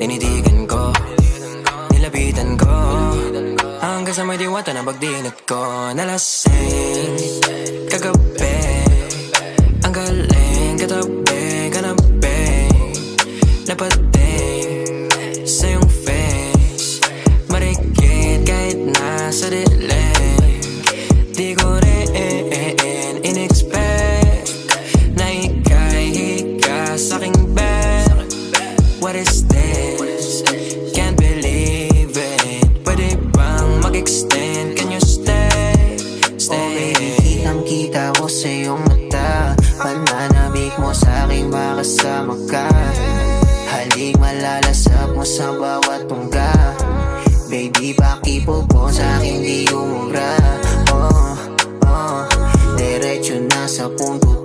Tinitigan ko, nilapitan ko, hanggang sa may diwata na pagdinat ko. Nalasing kagabi, ang galing katabi, kanabi, napating sa iyong face, marikit kahit nasa dilim. Di ko rin in-expect na ika'y hika sa'king bed. What is this? Can't believe it. Pwede bang mag-extend? Can you stay? Stay. Oh baby, kitang-kita ko sa iyong mata, pananabik mo sa'king makasama ka. Halik malalasap mo sa bawat tungga. Baby, pakipo po sa'king di umubra. Diretso na sa punto